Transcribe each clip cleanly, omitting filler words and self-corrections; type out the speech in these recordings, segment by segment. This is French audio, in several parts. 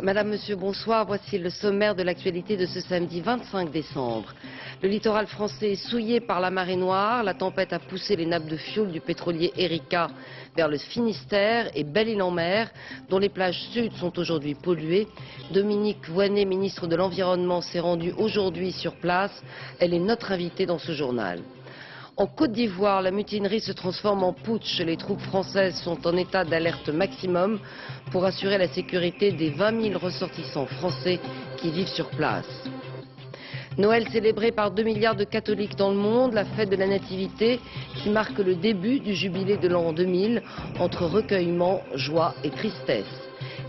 Madame, Monsieur, bonsoir. Voici le sommaire de l'actualité de ce samedi 25 décembre. Le littoral français est souillé par la marée noire. La tempête a poussé les nappes de fioul du pétrolier Erika vers le Finistère et Belle-Île-en-Mer, dont les plages sud sont aujourd'hui polluées. Dominique Voynet, ministre de l'Environnement, s'est rendue aujourd'hui sur place. Elle est notre invitée dans ce journal. En Côte d'Ivoire, la mutinerie se transforme en putsch. Les troupes françaises sont en état d'alerte maximum pour assurer la sécurité des 20 000 ressortissants français qui vivent sur place. Noël célébré par 2 milliards de catholiques dans le monde, la fête de la Nativité qui marque le début du jubilé de l'an 2000 entre recueillement, joie et tristesse.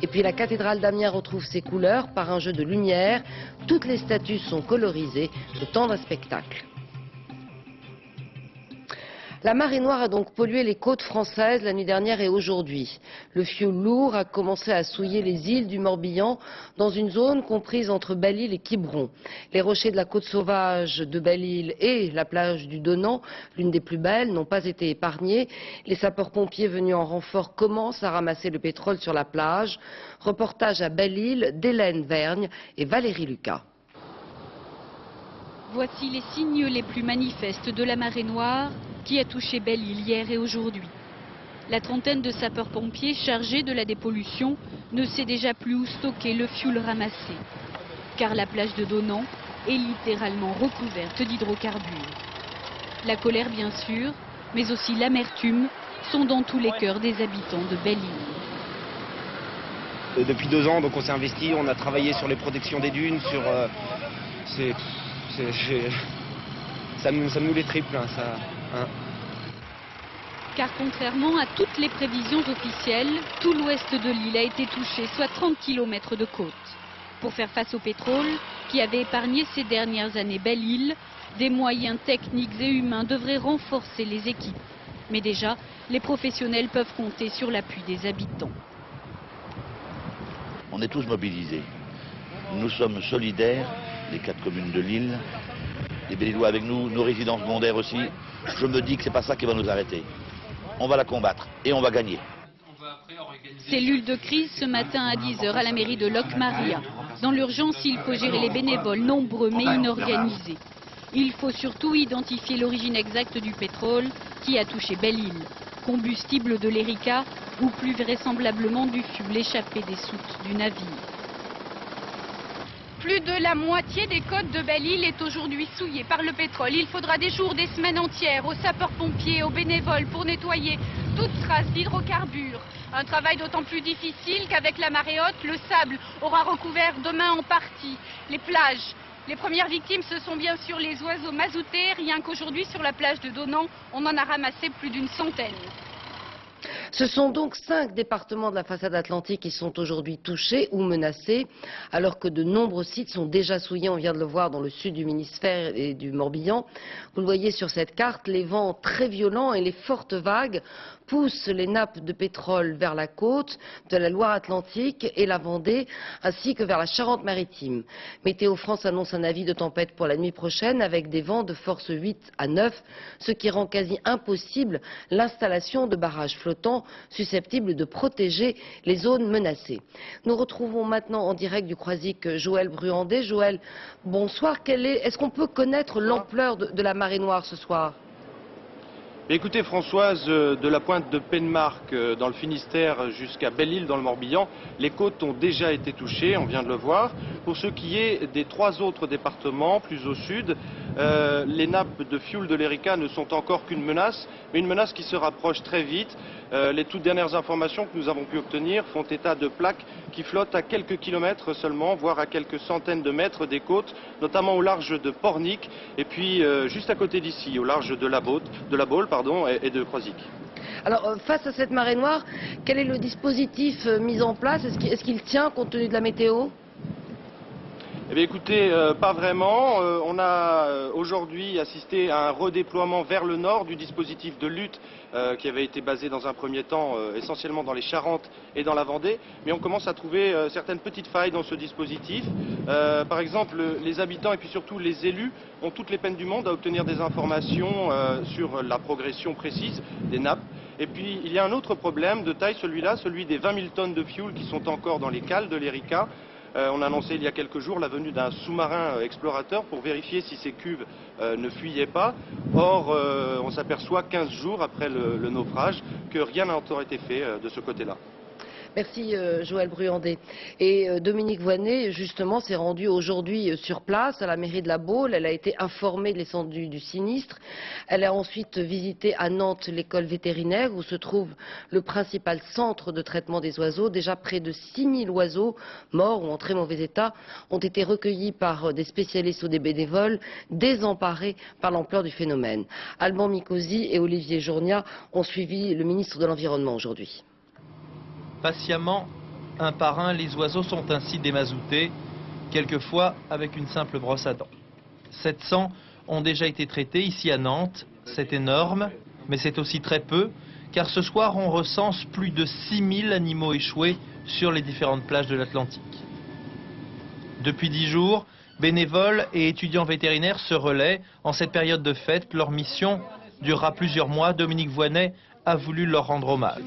Et puis la cathédrale d'Amiens retrouve ses couleurs par un jeu de lumière. Toutes les statues sont colorisées, le temps d'un spectacle. La marée noire a donc pollué les côtes françaises la nuit dernière et aujourd'hui. Le fioul lourd a commencé à souiller les îles du Morbihan dans une zone comprise entre Belle-Île et Quiberon. Les rochers de la côte sauvage de Belle-Île et la plage du Donan, l'une des plus belles, n'ont pas été épargnés. Les sapeurs-pompiers venus en renfort commencent à ramasser le pétrole sur la plage. Reportage à Belle-Île d'Hélène Vergne et Valérie Lucas. Voici les signes les plus manifestes de la marée noire qui a touché Belle-Île hier et aujourd'hui. La trentaine de sapeurs-pompiers chargés de la dépollution ne sait déjà plus où stocker le fioul ramassé, car la plage de Donan est littéralement recouverte d'hydrocarbures. La colère bien sûr, mais aussi l'amertume sont dans tous les cœurs des habitants de Belle-Île. Depuis 2 ans, donc on s'est investi, on a travaillé sur les protections des dunes, sur... ça nous les triple, hein, ça... Hein. Car contrairement à toutes les prévisions officielles, tout l'ouest de l'île a été touché, soit 30 km de côte. Pour faire face au pétrole, qui avait épargné ces dernières années Belle-Île, des moyens techniques et humains devraient renforcer les équipes. Mais déjà, les professionnels peuvent compter sur l'appui des habitants. On est tous mobilisés. Nous sommes solidaires, les 4 communes de l'île, les Bellilois avec nous, nos résidents secondaires aussi. Je me dis que c'est pas ça qui va nous arrêter. On va la combattre et on va gagner. Cellule de crise ce matin à 10 h à la mairie de Locmaria. Dans l'urgence, il faut gérer les bénévoles nombreux mais inorganisés. Il faut surtout identifier l'origine exacte du pétrole qui a touché Belle-Île. Combustible de l'Erika ou plus vraisemblablement du fioul échappé des soutes du navire. Plus de la moitié des côtes de Belle-Île est aujourd'hui souillée par le pétrole. Il faudra des jours, des semaines entières aux sapeurs-pompiers, aux bénévoles pour nettoyer toute trace d'hydrocarbures. Un travail d'autant plus difficile qu'avec la marée haute, le sable aura recouvert demain en partie les plages. Les premières victimes, ce sont bien sûr les oiseaux mazoutés. Rien qu'aujourd'hui, sur la plage de Donan, on en a ramassé plus d'une centaine. Ce sont donc 5 départements de la façade atlantique qui sont aujourd'hui touchés ou menacés, alors que de nombreux sites sont déjà souillés, on vient de le voir dans le sud du Finistère et du Morbihan. Vous le voyez sur cette carte, les vents très violents et les fortes vagues poussent les nappes de pétrole vers la côte de la Loire-Atlantique et la Vendée, ainsi que vers la Charente-Maritime. Météo France annonce un avis de tempête pour la nuit prochaine avec des vents de force 8 à 9, ce qui rend quasi impossible l'installation de barrages flottants susceptibles de protéger les zones menacées. Nous retrouvons maintenant en direct du Croisic Joël Bruandé. Joël, bonsoir. Est-ce qu'on peut connaître l'ampleur de la marée noire ce soir ? Écoutez Françoise, de la pointe de Penmark dans le Finistère jusqu'à Belle-Île dans le Morbihan, les côtes ont déjà été touchées, on vient de le voir. Pour ce qui est des 3 autres départements, plus au sud, les nappes de fioul de l'Erika ne sont encore qu'une menace, mais une menace qui se rapproche très vite. Les toutes dernières informations que nous avons pu obtenir font état de plaques qui flottent à quelques kilomètres seulement, voire à quelques centaines de mètres des côtes, notamment au large de Pornic, et puis juste à côté d'ici, au large de la Baule et de Croisic. Alors, face à cette marée noire, quel est le dispositif mis en place? Est-ce qu'il tient compte tenu de la météo? Eh bien écoutez, pas vraiment. On a aujourd'hui assisté à un redéploiement vers le nord du dispositif de lutte qui avait été basé dans un premier temps essentiellement dans les Charentes et dans la Vendée. Mais on commence à trouver certaines petites failles dans ce dispositif. Par exemple, les habitants et puis surtout les élus ont toutes les peines du monde à obtenir des informations sur la progression précise des nappes. Et puis il y a un autre problème de taille, celui-là, celui des 20 000 tonnes de fioul qui sont encore dans les cales de l'Erika. On a annoncé il y a quelques jours la venue d'un sous-marin explorateur pour vérifier si ces cuves ne fuyaient pas. Or, on s'aperçoit 15 jours après le naufrage que rien n'a encore été fait de ce côté-là. Merci Joël Bruyandet. Et Dominique Voynet, justement, s'est rendue aujourd'hui sur place à la mairie de La Baule. Elle a été informée de l'étendue du sinistre. Elle a ensuite visité à Nantes l'école vétérinaire où se trouve le principal centre de traitement des oiseaux. Déjà près de 6000 oiseaux morts ou en très mauvais état ont été recueillis par des spécialistes ou des bénévoles désemparés par l'ampleur du phénomène. Alban Mikosi et Olivier Journia ont suivi le ministre de l'Environnement aujourd'hui. Patiemment, un par un, les oiseaux sont ainsi démazoutés, quelquefois avec une simple brosse à dents. 700 ont déjà été traités ici à Nantes. C'est énorme, mais c'est aussi très peu, car ce soir on recense plus de 6000 animaux échoués sur les différentes plages de l'Atlantique. Depuis 10 jours, bénévoles et étudiants vétérinaires se relaient. En cette période de fête, leur mission durera plusieurs mois. Dominique Voynet a voulu leur rendre hommage.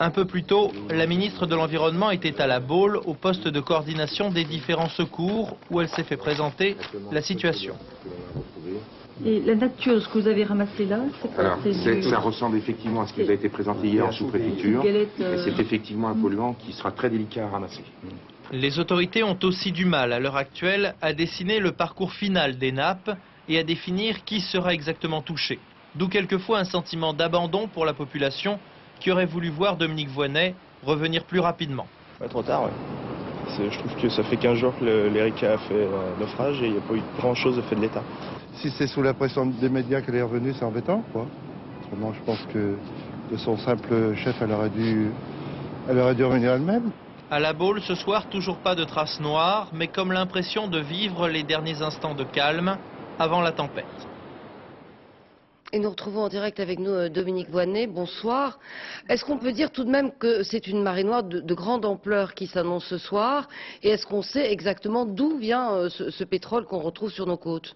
Un peu plus tôt, la ministre de l'Environnement était à La Baule, au poste de coordination des différents secours, où elle s'est fait présenter la situation. Et la nature de ce que vous avez ramassé là, c'est quoi? Alors, ça ressemble effectivement à ce qui vous a été présenté hier en sous-préfecture. Et c'est effectivement un polluant qui sera très délicat à ramasser. Les autorités ont aussi du mal, à l'heure actuelle, à dessiner le parcours final des nappes et à définir qui sera exactement touché. D'où quelquefois un sentiment d'abandon pour la population qui aurait voulu voir Dominique Voynet revenir plus rapidement. Trop tard, ouais. Je trouve que ça fait 15 jours que l'Erika a fait naufrage et il n'y a pas eu grand-chose de fait de l'État. Si c'est sous la pression des médias qu'elle est revenue, c'est embêtant, quoi. Autrement, je pense que de son simple chef, elle aurait dû revenir elle-même. À La Baule, ce soir, toujours pas de traces noires, mais comme l'impression de vivre les derniers instants de calme avant la tempête. Et nous retrouvons en direct avec nous Dominique Voynet. Bonsoir. Est-ce qu'on peut dire tout de même que c'est une marée noire de grande ampleur qui s'annonce ce soir? Et est-ce qu'on sait exactement d'où vient ce pétrole qu'on retrouve sur nos côtes?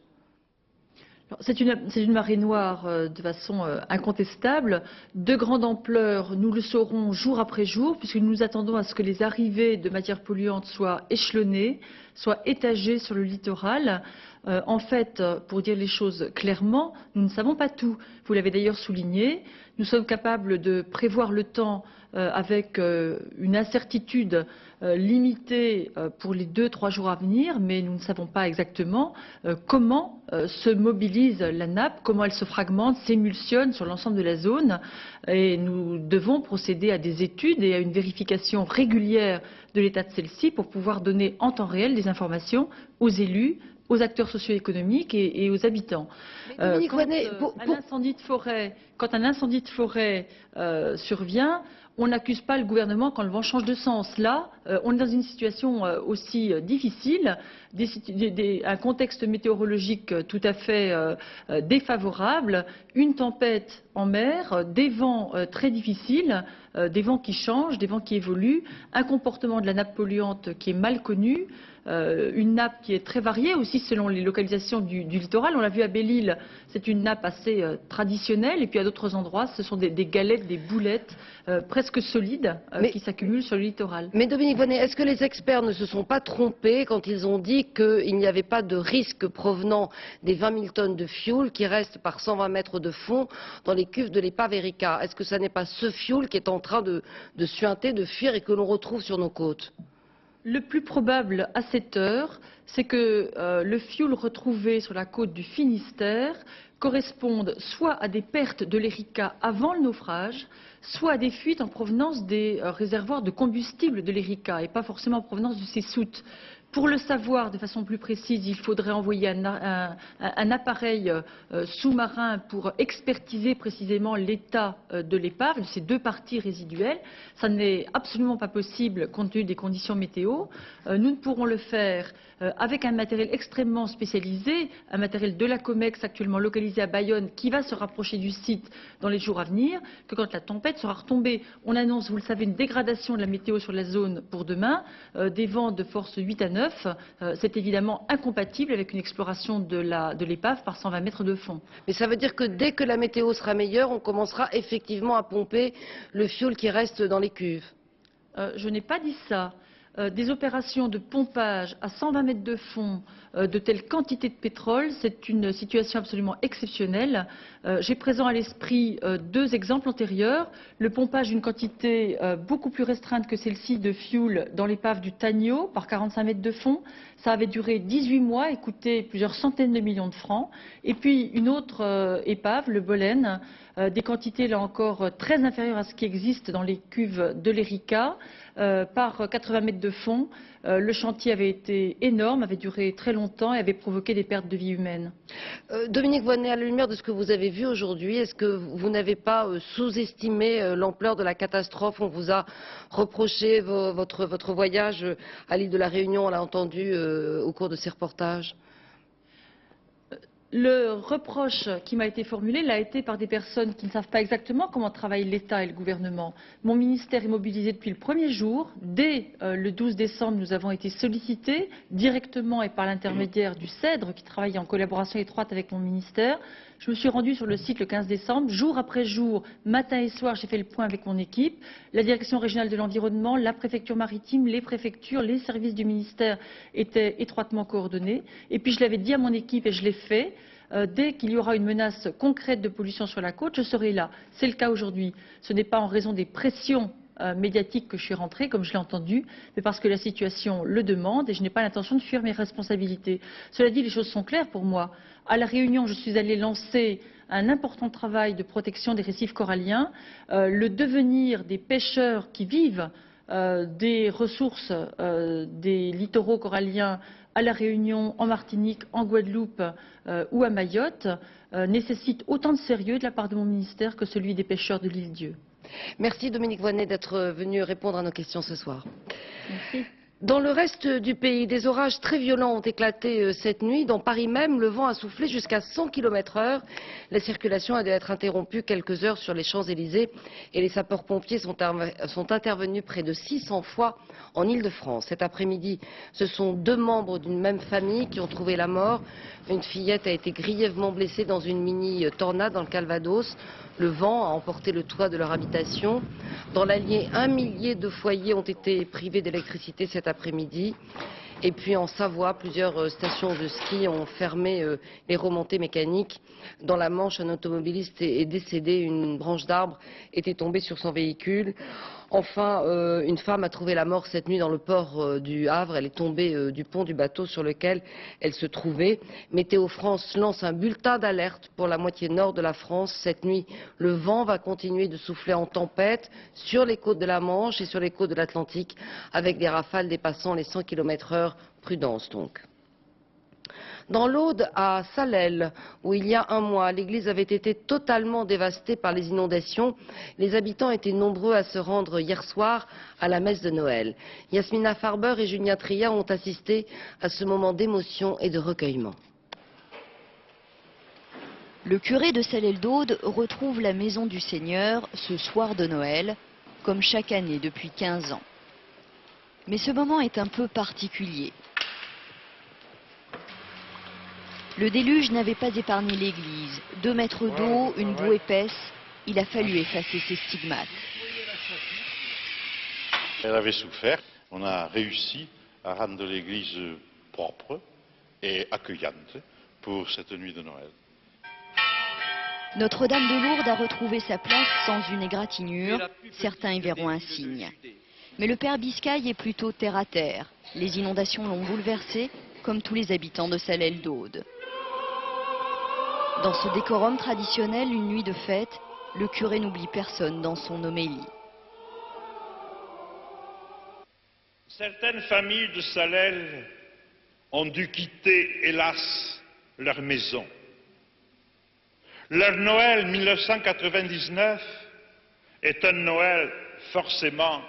C'est une marée noire de façon incontestable, de grande ampleur. Nous le saurons jour après jour, puisque nous nous attendons à ce que les arrivées de matières polluantes soient échelonnées, soient étagées sur le littoral. En fait, pour dire les choses clairement, nous ne savons pas tout. Vous l'avez d'ailleurs souligné. Nous sommes capables de prévoir le temps avec une incertitude limitée pour les 2-3 jours à venir, mais nous ne savons pas exactement comment se mobilise la nappe, comment elle se fragmente, s'émulsionne sur l'ensemble de la zone. Et nous devons procéder à des études et à une vérification régulière de l'état de celle-ci pour pouvoir donner en temps réel des informations aux élus, aux acteurs socio-économiques et aux habitants. Quand un incendie de forêt survient, on n'accuse pas le gouvernement quand le vent change de sens. Là, on est dans une situation aussi difficile, un contexte météorologique tout à fait défavorable, une tempête en mer, des vents très difficiles, des vents qui changent, des vents qui évoluent, un comportement de la nappe polluante qui est mal connu, une nappe qui est très variée aussi selon les localisations du littoral. On l'a vu à Belle-Île, c'est une nappe assez traditionnelle, et puis à d'autres endroits, ce sont des galettes, des boulettes presque solides qui s'accumulent sur le littoral. Mais Dominique Voynet, est-ce que les experts ne se sont pas trompés quand ils ont dit qu'il n'y avait pas de risque provenant des 20 000 tonnes de fioul qui restent par 120 mètres de fond dans les cuves de l'épave Erika? Est-ce que ça n'est pas ce fioul qui est en train de suinter, de fuir et que l'on retrouve sur nos côtes? Le plus probable à cette heure, c'est que le fioul retrouvé sur la côte du Finistère corresponde soit à des pertes de l'Erika avant le naufrage, soit à des fuites en provenance des réservoirs de combustible de l'Erika et pas forcément en provenance du Sessout. Pour le savoir de façon plus précise, il faudrait envoyer un appareil sous-marin pour expertiser précisément l'état de l'épave, de ces deux parties résiduelles. Ça n'est absolument pas possible compte tenu des conditions météo. Nous ne pourrons le faire avec un matériel extrêmement spécialisé, un matériel de la COMEX actuellement localisé à Bayonne qui va se rapprocher du site dans les jours à venir, que quand la tempête sera retombée. On annonce, vous le savez, une dégradation de la météo sur la zone pour demain, des vents de force 8 à 9. C'est évidemment incompatible avec une exploration de l'épave par 120 mètres de fond. Mais ça veut dire que dès que la météo sera meilleure, on commencera effectivement à pomper le fioul qui reste dans les cuves. Je n'ai pas dit ça. Des opérations de pompage à 120 mètres de fond de telle quantité de pétrole, c'est une situation absolument exceptionnelle. J'ai présent à l'esprit deux exemples antérieurs. Le pompage d'une quantité beaucoup plus restreinte que celle-ci de fioul dans l'épave du Tagno par 45 mètres de fond. Ça avait duré 18 mois et coûté plusieurs centaines de millions de francs. Et puis une autre épave, le Bolène, des quantités là encore très inférieures à ce qui existe dans les cuves de l'Erika, par 80 mètres de fond. Le chantier avait été énorme, avait duré très longtemps et avait provoqué des pertes de vie humaines. Dominique Voynet, à la lumière de ce que vous avez vu aujourd'hui, est-ce que vous n'avez pas sous-estimé l'ampleur de la catastrophe? On vous a reproché votre voyage à l'île de la Réunion, on l'a entendu au cours de ces reportages. Le reproche qui m'a été formulé l'a été par des personnes qui ne savent pas exactement comment travaillent l'État et le gouvernement. Mon ministère est mobilisé depuis le premier jour. Dès le 12 décembre, nous avons été sollicités directement et par l'intermédiaire du CEDRE, qui travaille en collaboration étroite avec mon ministère. Je me suis rendue sur le site le 15 décembre. Jour après jour, matin et soir, j'ai fait le point avec mon équipe. La direction régionale de l'environnement, la préfecture maritime, les préfectures, les services du ministère étaient étroitement coordonnés. Et puis je l'avais dit à mon équipe et je l'ai fait. Dès qu'il y aura une menace concrète de pollution sur la côte, je serai là. C'est le cas aujourd'hui. Ce n'est pas en raison des pressions médiatiques que je suis rentrée, comme je l'ai entendu, mais parce que la situation le demande et je n'ai pas l'intention de fuir mes responsabilités. Cela dit, les choses sont claires pour moi. À La Réunion, je suis allée lancer un important travail de protection des récifs coralliens. Le devenir des pêcheurs qui vivent des ressources des littoraux coralliens à La Réunion, en Martinique, en Guadeloupe ou à Mayotte nécessite autant de sérieux de la part de mon ministère que celui des pêcheurs de l'île-Dieu. Merci Dominique Voynet d'être venu répondre à nos questions ce soir. Merci. Dans le reste du pays, des orages très violents ont éclaté cette nuit. Dans Paris même, le vent a soufflé jusqu'à 100 km/h. La circulation a dû être interrompue quelques heures sur les Champs-Élysées et les sapeurs-pompiers sont intervenus près de 600 fois en Île-de-France. Cet après-midi, ce sont deux membres d'une même famille qui ont trouvé la mort. Une fillette a été grièvement blessée dans une mini-tornade dans le Calvados. Le vent a emporté le toit de leur habitation. Dans l'Allier, 1 millier de foyers ont été privés d'électricité cet après-midi. Et puis en Savoie, plusieurs stations de ski ont fermé les remontées mécaniques. Dans la Manche, un automobiliste est décédé. Une branche d'arbre était tombée sur son véhicule. Enfin, une femme a trouvé la mort cette nuit dans le port du Havre. Elle est tombée du pont du bateau sur lequel elle se trouvait. Météo France lance un bulletin d'alerte pour la moitié nord de la France. Cette nuit, le vent va continuer de souffler en tempête sur les côtes de la Manche et sur les côtes de l'Atlantique, avec des rafales dépassant les 100 km/h. Prudence donc. Dans l'Aude, à Salelles, où il y a un mois, l'église avait été totalement dévastée par les inondations, les habitants étaient nombreux à se rendre hier soir à la messe de Noël. Yasmina Farber et Julien Tria ont assisté à ce moment d'émotion et de recueillement. Le curé de Salelles-d'Aude retrouve la maison du Seigneur ce soir de Noël, comme chaque année depuis 15 ans. Mais ce moment est un peu particulier. Le déluge n'avait pas épargné l'église. 2 mètres d'eau, une boue épaisse, il a fallu effacer ses stigmates. Elle avait souffert. On a réussi à rendre l'église propre et accueillante pour cette nuit de Noël. Notre-Dame de Lourdes a retrouvé sa place sans une égratignure. Certains y verront un signe. Mais le père Biscaye est plutôt terre à terre. Les inondations l'ont bouleversé, comme tous les habitants de Salelles-d'Aude. Dans ce décorum traditionnel, une nuit de fête, le curé n'oublie personne dans son homélie. Certaines familles de Salelles ont dû quitter, hélas, leur maison. Leur Noël 1999 est un Noël forcément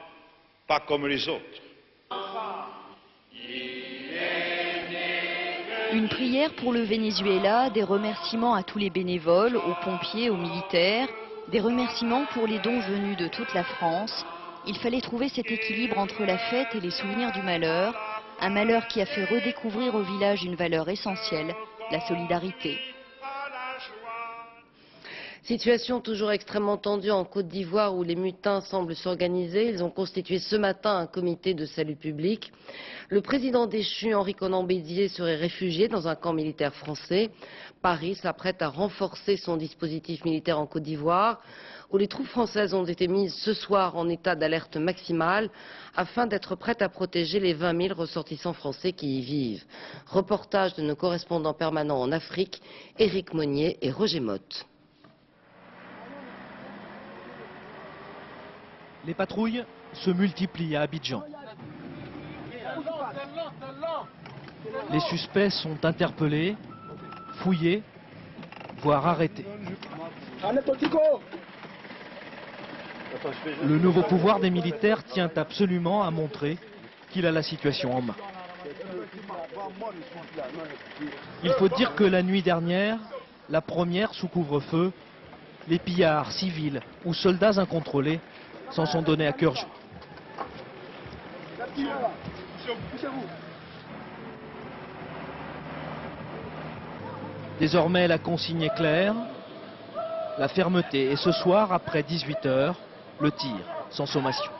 pas comme les autres. Une prière pour le Venezuela, des remerciements à tous les bénévoles, aux pompiers, aux militaires, des remerciements pour les dons venus de toute la France. Il fallait trouver cet équilibre entre la fête et les souvenirs du malheur, un malheur qui a fait redécouvrir au village une valeur essentielle, la solidarité. Situation toujours extrêmement tendue en Côte d'Ivoire où les mutins semblent s'organiser. Ils ont constitué ce matin un comité de salut public. Le président déchu, Henri Konan Bédié, serait réfugié dans un camp militaire français. Paris s'apprête à renforcer son dispositif militaire en Côte d'Ivoire, où les troupes françaises ont été mises ce soir en état d'alerte maximale afin d'être prêtes à protéger les 20 000 ressortissants français qui y vivent. Reportage de nos correspondants permanents en Afrique, Éric Monnier et Roger Motte. Les patrouilles se multiplient à Abidjan. Les suspects sont interpellés, fouillés, voire arrêtés. Le nouveau pouvoir des militaires tient absolument à montrer qu'il a la situation en main. Il faut dire que la nuit dernière, la première sous couvre-feu, les pillards civils ou soldats incontrôlés s'en sont donnés à cœur joie. Désormais, la consigne est claire, la fermeté. Et ce soir, après 18 h, le tir, sans sommation.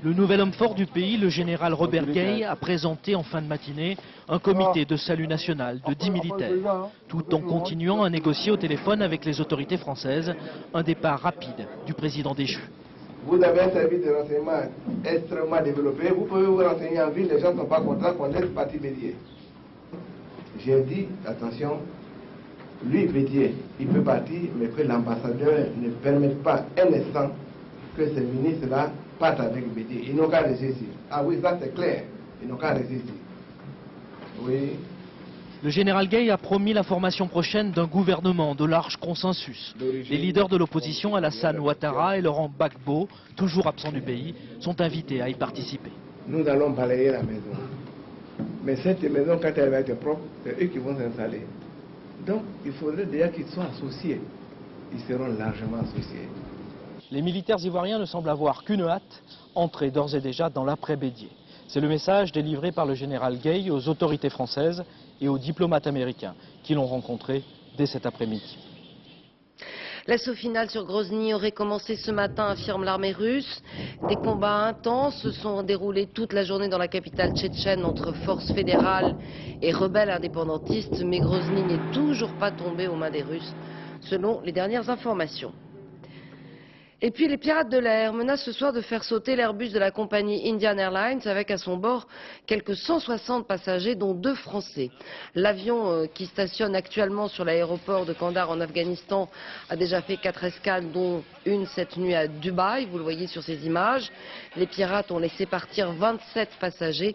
Le nouvel homme fort du pays, le général Robert Gueye, a présenté en fin de matinée un comité de salut national de 10 militaires, tout en continuant à négocier au téléphone avec les autorités françaises un départ rapide du président déchu. Vous avez un service de renseignement extrêmement développé, vous pouvez vous renseigner en ville, les gens ne sont pas contents qu'on laisse partir Bédié. J'ai dit, attention, lui Bédié, il peut partir, mais que l'ambassadeur ne permette pas un instant que ces ministres-là partent avec Bédié. Ils n'ont qu'à rester ici. Ah oui, ça c'est clair, ils n'ont qu'à rester ici. Oui. Le général Gueye a promis la formation prochaine d'un gouvernement de large consensus. Les leaders de l'opposition, Alassane Ouattara et Laurent Gbagbo, toujours absents du pays, sont invités à y participer. Nous allons balayer la maison. Mais cette maison, quand elle va être propre, c'est eux qui vont s'installer. Donc, il faudrait déjà qu'ils soient associés. Ils seront largement associés. Les militaires ivoiriens ne semblent avoir qu'une hâte, entrer d'ores et déjà dans l'après-Bédié. C'est le message délivré par le général Gueye aux autorités françaises et aux diplomates américains qui l'ont rencontré dès cet après-midi. L'assaut final sur Grozny aurait commencé ce matin, affirme l'armée russe. Des combats intenses se sont déroulés toute la journée dans la capitale tchétchène entre forces fédérales et rebelles indépendantistes, mais Grozny n'est toujours pas tombé aux mains des Russes, selon les dernières informations. Et puis les pirates de l'air menacent ce soir de faire sauter l'Airbus de la compagnie Indian Airlines avec à son bord quelques 160 passagers dont 2 Français. L'avion qui stationne actuellement sur l'aéroport de Kandahar en Afghanistan a déjà fait 4 escales dont une cette nuit à Dubaï, vous le voyez sur ces images. Les pirates ont laissé partir 27 passagers.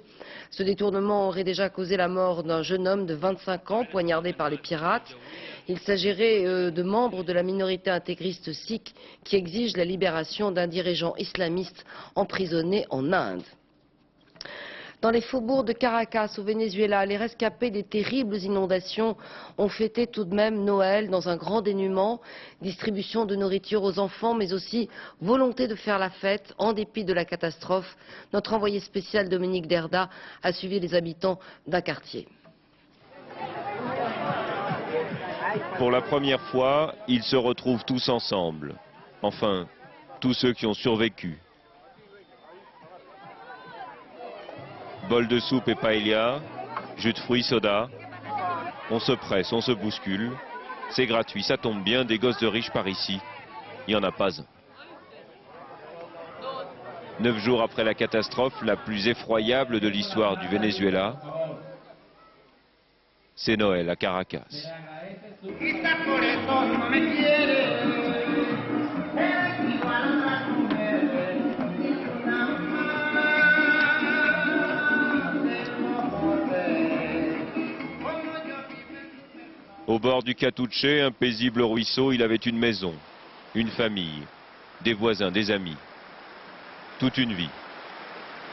Ce détournement aurait déjà causé la mort d'un jeune homme de 25 ans poignardé par les pirates. Il s'agirait de membres de la minorité intégriste sikh qui exige la libération d'un dirigeant islamiste emprisonné en Inde. Dans les faubourgs de Caracas, au Venezuela, les rescapés des terribles inondations ont fêté tout de même Noël dans un grand dénuement. Distribution de nourriture aux enfants, mais aussi volonté de faire la fête en dépit de la catastrophe. Notre envoyé spécial Dominique Derda a suivi les habitants d'un quartier. Pour la première fois, ils se retrouvent tous ensemble. Enfin, tous ceux qui ont survécu. Bol de soupe et paella, jus de fruits, soda. On se presse, on se bouscule. C'est gratuit, ça tombe bien, des gosses de riches par ici. Il n'y en a pas un. 9 jours après la catastrophe la plus effroyable de l'histoire du Venezuela, c'est Noël à Caracas. Au bord du Catucce, un paisible ruisseau, il avait une maison, une famille, des voisins, des amis. Toute une vie,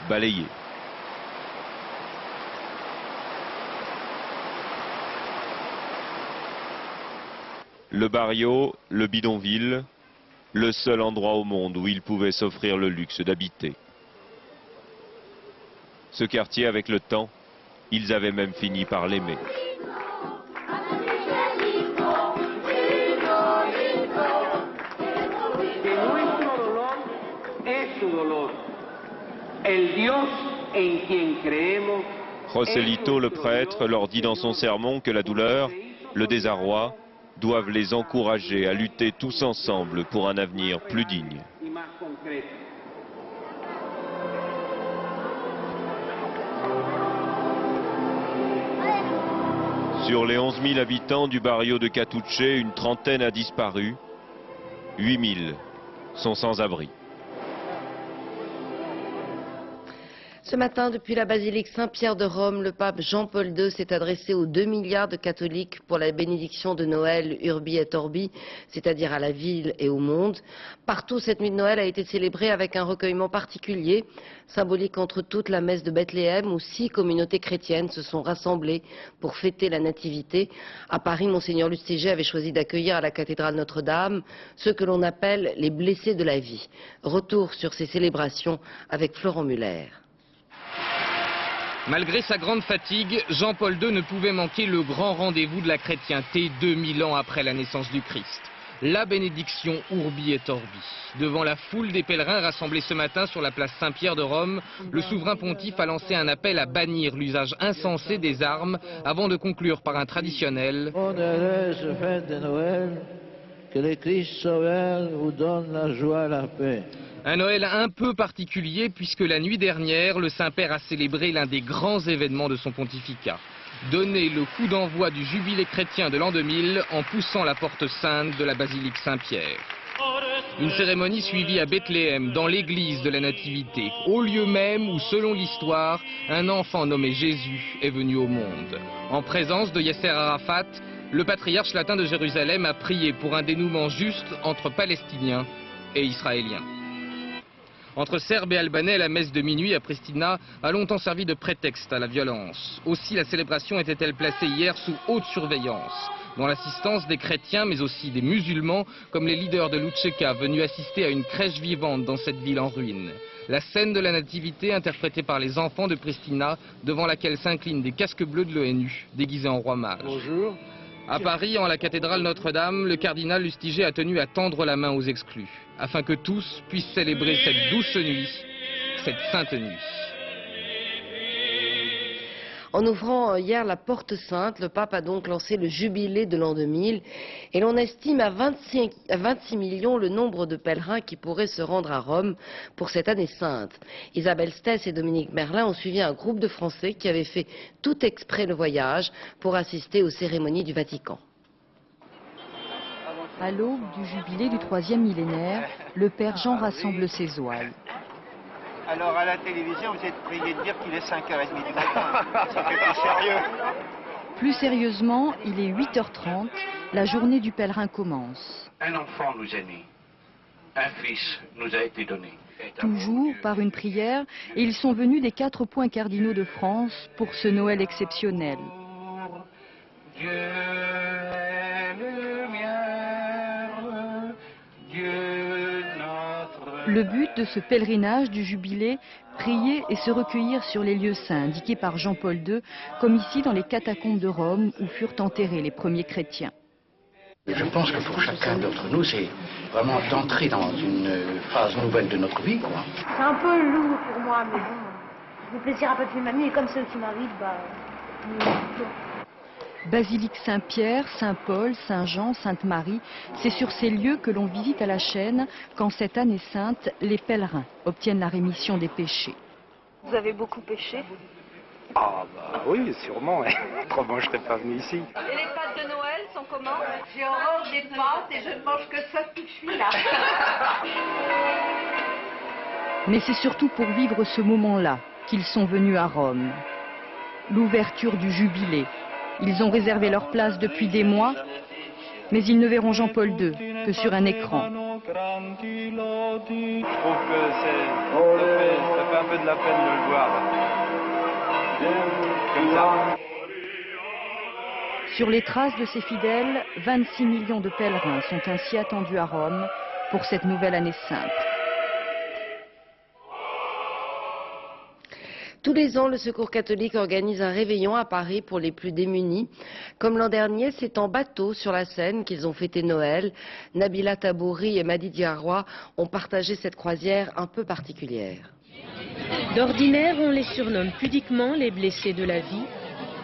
balayée. Le barrio, le bidonville, le seul endroit au monde où il pouvait s'offrir le luxe d'habiter. Ce quartier, avec le temps, ils avaient même fini par l'aimer. Joselito, le prêtre, leur dit dans son sermon que la douleur, le désarroi, doivent les encourager à lutter tous ensemble pour un avenir plus digne. Sur les 11 000 habitants du barrio de Catucce, une trentaine a disparu, 8 000 sont sans abri. Ce matin, depuis la basilique Saint-Pierre de Rome, le pape Jean-Paul II s'est adressé aux 2 milliards de catholiques pour la bénédiction de Noël Urbi et Orbi, c'est-à-dire à la ville et au monde. Partout, cette nuit de Noël a été célébrée avec un recueillement particulier, symbolique entre toutes la messe de Bethléem, où 6 communautés chrétiennes se sont rassemblées pour fêter la Nativité. À Paris, Monseigneur Lustiger avait choisi d'accueillir à la cathédrale Notre-Dame ceux que l'on appelle les blessés de la vie. Retour sur ces célébrations avec Florent Muller. Malgré sa grande fatigue, Jean-Paul II ne pouvait manquer le grand rendez-vous de la chrétienté 2000 ans après la naissance du Christ. La bénédiction Urbi et Orbi. Devant la foule des pèlerins rassemblés ce matin sur la place Saint-Pierre de Rome, le souverain pontife a lancé un appel à bannir l'usage insensé des armes avant de conclure par un traditionnel « Bonne heureuse fête de Noël, que le Christ Sauveur vous donne la joie et la paix. » Un Noël un peu particulier puisque la nuit dernière, le Saint-Père a célébré l'un des grands événements de son pontificat. Donner le coup d'envoi du jubilé chrétien de l'an 2000 en poussant la porte sainte de la basilique Saint-Pierre. Une cérémonie suivie à Bethléem, dans l'église de la Nativité, au lieu même où, selon l'histoire, un enfant nommé Jésus est venu au monde. En présence de Yasser Arafat, le patriarche latin de Jérusalem a prié pour un dénouement juste entre Palestiniens et Israéliens. Entre Serbes et Albanais, la messe de minuit à Pristina a longtemps servi de prétexte à la violence. Aussi, la célébration était-elle placée hier sous haute surveillance, dans l'assistance des chrétiens, mais aussi des musulmans, comme les leaders de l'Utcheka, venus assister à une crèche vivante dans cette ville en ruine. La scène de la Nativité, interprétée par les enfants de Pristina, devant laquelle s'inclinent des casques bleus de l'ONU, déguisés en roi mage. Bonjour. À Paris, en la cathédrale Notre-Dame, le cardinal Lustiger a tenu à tendre la main aux exclus, afin que tous puissent célébrer cette douce nuit, cette sainte nuit. En ouvrant hier la porte sainte, le pape a donc lancé le jubilé de l'an 2000 et l'on estime à 26 millions le nombre de pèlerins qui pourraient se rendre à Rome pour cette année sainte. Isabelle Stess et Dominique Merlin ont suivi un groupe de Français qui avaient fait tout exprès le voyage pour assister aux cérémonies du Vatican. À l'aube du jubilé du 3e millénaire, le Père Jean rassemble ses ouailles. Alors à la télévision, vous êtes prié de dire qu'il est 5h30 du matin. Ça fait plus sérieux. Plus sérieusement, il est 8h30, la journée du pèlerin commence. Un enfant nous est né, un fils nous a été donné. Toujours par une prière, et ils sont venus des 4 points cardinaux de France pour ce Noël exceptionnel. Dieu est lumière, Dieu notre... Le but de ce pèlerinage du jubilé, prier et se recueillir sur les lieux saints, indiqués par Jean-Paul II, comme ici dans les catacombes de Rome où furent enterrés les premiers chrétiens. Je pense que pour chacun d'entre nous, c'est vraiment d'entrer dans une phase nouvelle de notre vie, quoi. C'est un peu lourd pour moi, mais bon, je me plaisir un peu de ma nuit et comme c'est qui m'arrive, Basilique Saint-Pierre, Saint-Paul, Saint-Jean, Sainte-Marie, c'est sur ces lieux que l'on visite à la chaîne quand cette année sainte, les pèlerins obtiennent la rémission des péchés. Vous avez beaucoup péché? Ah bah oui, sûrement. Autrement, je serais pas venu ici. Et les pâtes de Noël sont comment? J'ai horreur des pâtes et je ne mange que ça depuis que je suis là. Mais c'est surtout pour vivre ce moment-là qu'ils sont venus à Rome. L'ouverture du jubilé, Ils ont réservé leur place depuis des mois, mais ils ne verront Jean-Paul II que sur un écran. Je trouve que ça fait un peu de la peine de le voir. Comme ça. Sur les traces de ces fidèles, 26 millions de pèlerins sont ainsi attendus à Rome pour cette nouvelle année sainte. Tous les ans, le Secours catholique organise un réveillon à Paris pour les plus démunis. Comme l'an dernier, c'est en bateau sur la Seine qu'ils ont fêté Noël. Nabila Tabouri et Madi Diarra ont partagé cette croisière un peu particulière. D'ordinaire, on les surnomme pudiquement les blessés de la vie.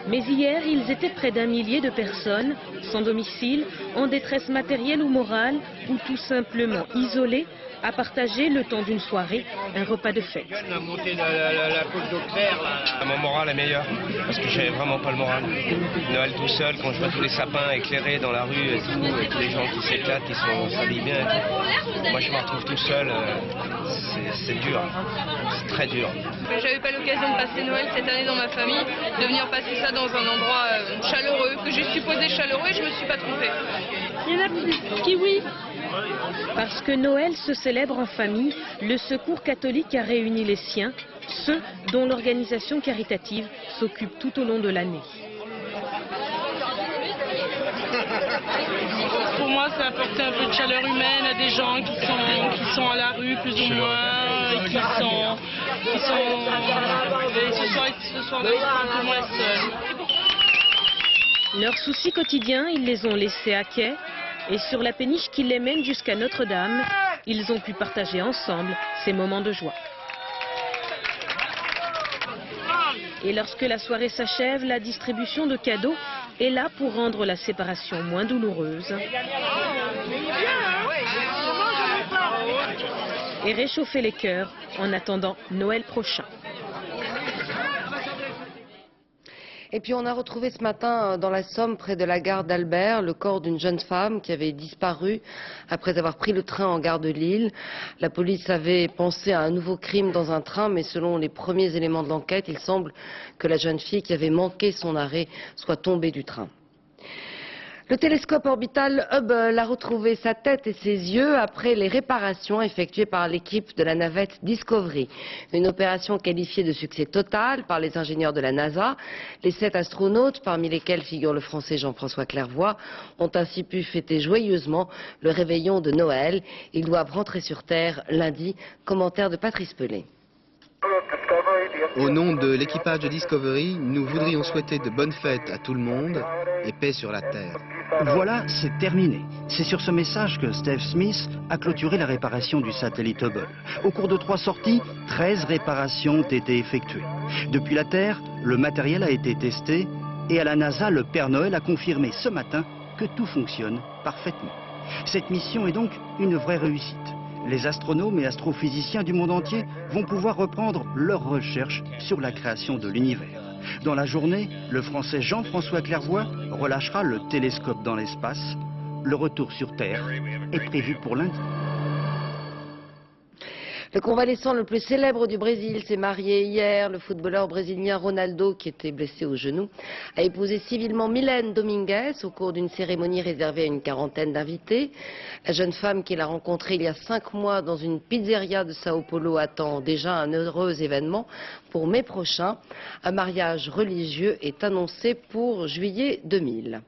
Mais hier, ils étaient près d'1 millier de personnes, sans domicile, en détresse matérielle ou morale, ou tout simplement isolées, à partager le temps d'une soirée, un repas de fête. Mon moral est meilleur, parce que j'ai vraiment pas le moral. Noël tout seul, quand je vois tous les sapins éclairés dans la rue et tout, et tous les gens qui s'éclatent, qui s'habillent bien et tout. Moi je me retrouve tout seul, c'est dur, c'est très dur. J'avais pas l'occasion de passer Noël cette année dans ma famille, de venir passer ça dans un endroit chaleureux, que j'ai supposé chaleureux et je me suis pas trompée. Il y en a plus qui oui. Parce que Noël se célèbre en famille, le Secours catholique a réuni les siens, ceux dont l'organisation caritative s'occupe tout au long de l'année. Pour moi, ça apporte un peu de chaleur humaine à des gens qui sont à la rue plus ou moins, et ce soir-là, ils sont un peu moins seuls. Leurs soucis quotidiens, ils les ont laissés à quai. Et sur la péniche qui les mène jusqu'à Notre-Dame, ils ont pu partager ensemble ces moments de joie. Et lorsque la soirée s'achève, la distribution de cadeaux est là pour rendre la séparation moins douloureuse et réchauffer les cœurs en attendant Noël prochain. Et puis on a retrouvé ce matin dans la Somme, près de la gare d'Albert, le corps d'une jeune femme qui avait disparu après avoir pris le train en gare de Lille. La police avait pensé à un nouveau crime dans un train, mais selon les premiers éléments de l'enquête, il semble que la jeune fille qui avait manqué son arrêt soit tombée du train. Le télescope orbital Hubble a retrouvé sa tête et ses yeux après les réparations effectuées par l'équipe de la navette Discovery. Une opération qualifiée de succès total par les ingénieurs de la NASA. Les 7 astronautes, parmi lesquels figure le français Jean-François Clairvoy, ont ainsi pu fêter joyeusement le réveillon de Noël. Ils doivent rentrer sur Terre lundi. Commentaire de Patrice Pelé. Au nom de l'équipage de Discovery, nous voudrions souhaiter de bonnes fêtes à tout le monde et paix sur la Terre. Voilà, c'est terminé. C'est sur ce message que Steve Smith a clôturé la réparation du satellite Hubble. Au cours de 3 sorties, 13 réparations ont été effectuées. Depuis la Terre, le matériel a été testé et à la NASA, le Père Noël a confirmé ce matin que tout fonctionne parfaitement. Cette mission est donc une vraie réussite. Les astronomes et astrophysiciens du monde entier vont pouvoir reprendre leurs recherches sur la création de l'univers. Dans la journée, le français Jean-François Clairvoy relâchera le télescope dans l'espace. Le retour sur Terre est prévu pour lundi. Le convalescent le plus célèbre du Brésil s'est marié hier. Le footballeur brésilien Ronaldo, qui était blessé au genou, a épousé civilement Mylène Domingues au cours d'une cérémonie réservée à une quarantaine d'invités. La jeune femme qu'il a rencontrée il y a 5 mois dans une pizzeria de Sao Paulo attend déjà un heureux événement pour mai prochain. Un mariage religieux est annoncé pour juillet 2000.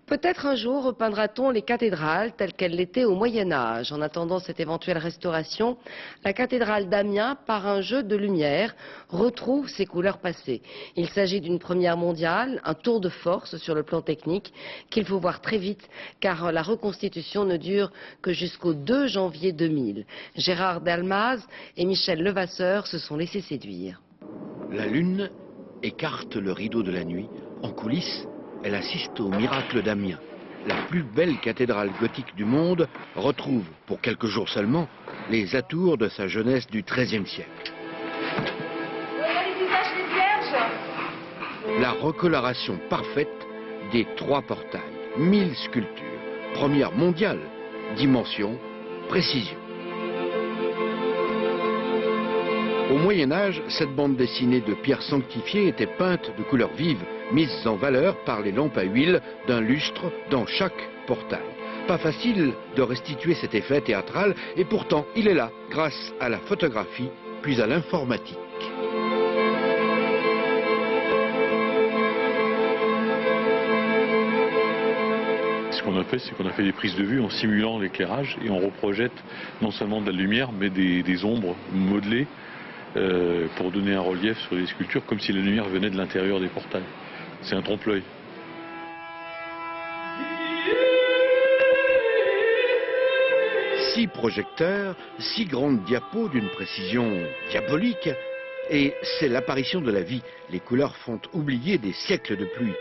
Peut-être un jour repeindra-t-on les cathédrales telles qu'elles l'étaient au Moyen-Âge. En attendant cette éventuelle restauration, la cathédrale d'Amiens, par un jeu de lumière, retrouve ses couleurs passées. Il s'agit d'une première mondiale, un tour de force sur le plan technique qu'il faut voir très vite car la reconstitution ne dure que jusqu'au 2 janvier 2000. Gérard Dalmaz et Michel Levasseur se sont laissés séduire. La lune écarte le rideau de la nuit. En coulisses, elle assiste au miracle d'Amiens. La plus belle cathédrale gothique du monde retrouve, pour quelques jours seulement, les atours de sa jeunesse du XIIIe siècle. La recoloration parfaite des 3 portails. 1000 sculptures. Première mondiale. Dimension, précision. Au Moyen-Âge, cette bande dessinée de pierre sanctifiée était peinte de couleurs vives mises en valeur par les lampes à huile d'un lustre dans chaque portail. Pas facile de restituer cet effet théâtral, et pourtant il est là grâce à la photographie puis à l'informatique. Ce qu'on a fait, c'est qu'on a fait des prises de vue en simulant l'éclairage et on reprojette non seulement de la lumière mais des ombres modelées pour donner un relief sur les sculptures comme si la lumière venait de l'intérieur des portails. C'est un trompe-l'œil. Six projecteurs, 6 grandes diapos d'une précision diabolique, et c'est l'apparition de la vie. Les couleurs font oublier des siècles de pluie.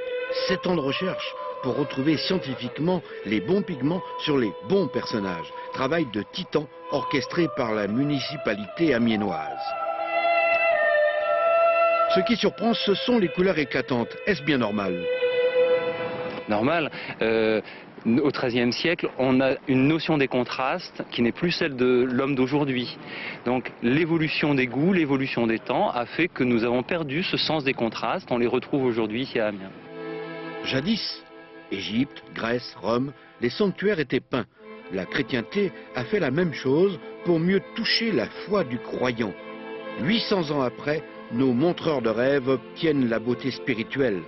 7 ans de recherche pour retrouver scientifiquement les bons pigments sur les bons personnages. Travail de titan orchestré par la municipalité amiénoise. Ce qui surprend, ce sont les couleurs éclatantes. Est-ce bien normal? Normal. Au XIIIe siècle, on a une notion des contrastes qui n'est plus celle de l'homme d'aujourd'hui. Donc l'évolution des goûts, l'évolution des temps a fait que nous avons perdu ce sens des contrastes. On les retrouve aujourd'hui ici à Amiens. Jadis, Égypte, Grèce, Rome, les sanctuaires étaient peints. La chrétienté a fait la même chose pour mieux toucher la foi du croyant. 800 ans après, nos montreurs de rêves obtiennent la beauté spirituelle.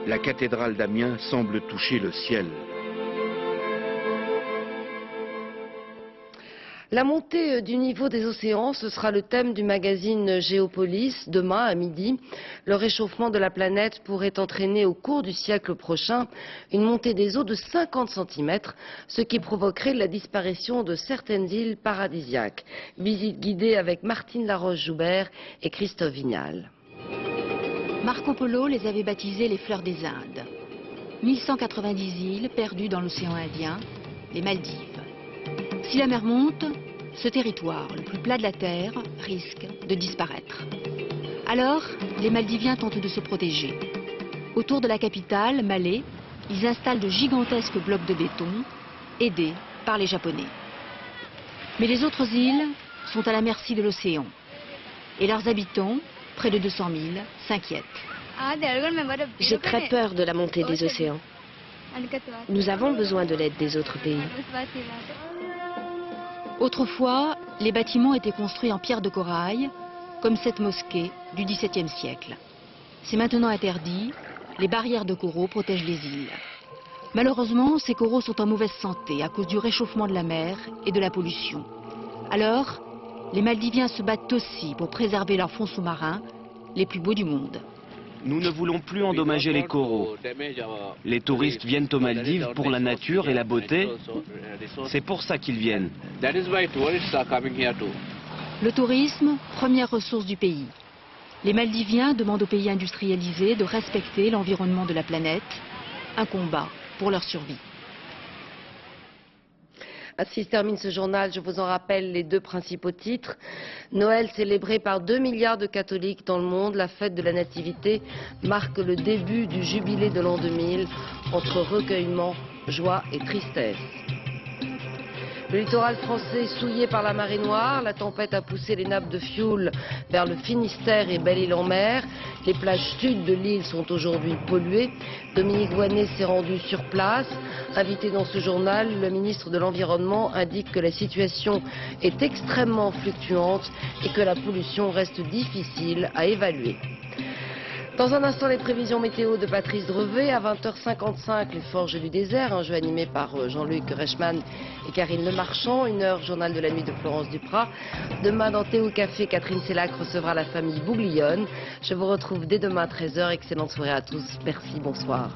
La cathédrale d'Amiens semble toucher le ciel. La montée du niveau des océans, ce sera le thème du magazine Géopolis demain à midi. Le réchauffement de la planète pourrait entraîner au cours du siècle prochain une montée des eaux de 50 cm, ce qui provoquerait la disparition de certaines îles paradisiaques. Visite guidée avec Martine Laroche-Joubert et Christophe Vignal. Marco Polo les avait baptisées les fleurs des Indes. 1190 îles perdues dans l'océan Indien, les Maldives. Si la mer monte, ce territoire, le plus plat de la Terre, risque de disparaître. Alors, les Maldiviens tentent de se protéger. Autour de la capitale, Malé, ils installent de gigantesques blocs de béton, aidés par les Japonais. Mais les autres îles sont à la merci de l'océan. Et leurs habitants, près de 200 000, s'inquiètent. J'ai très peur de la montée des océans. Nous avons besoin de l'aide des autres pays. Autrefois, les bâtiments étaient construits en pierre de corail, comme cette mosquée du XVIIe siècle. C'est maintenant interdit, les barrières de coraux protègent les îles. Malheureusement, ces coraux sont en mauvaise santé à cause du réchauffement de la mer et de la pollution. Alors, les Maldiviens se battent aussi pour préserver leurs fonds sous-marins, les plus beaux du monde. Nous ne voulons plus endommager les coraux. Les touristes viennent aux Maldives pour la nature et la beauté. C'est pour ça qu'ils viennent. Le tourisme, première ressource du pays. Les Maldiviens demandent aux pays industrialisés de respecter l'environnement de la planète. Un combat pour leur survie. Ainsi se termine ce journal. Je vous en rappelle les deux principaux titres. Noël célébré par 2 milliards de catholiques dans le monde. La fête de la Nativité marque le début du jubilé de l'an 2000 entre recueillement, joie et tristesse. Le littoral français souillé par la marée noire, la tempête a poussé les nappes de fioul vers le Finistère et Belle-Île-en-Mer. Les plages sud de l'île sont aujourd'hui polluées. Dominique Voynet s'est rendu sur place. Invité dans ce journal, le ministre de l'Environnement indique que la situation est extrêmement fluctuante et que la pollution reste difficile à évaluer. Dans un instant, les prévisions météo de Patrice Drevet. À 20h55, les Forges du désert, un jeu animé par Jean-Luc Reichmann et Karine Lemarchand. 1h, journal de la nuit de Florence Duprat. Demain, dans Théo Café, Catherine Sellac recevra la famille Bouglione. Je vous retrouve dès demain à 13h. Excellente soirée à tous. Merci, bonsoir.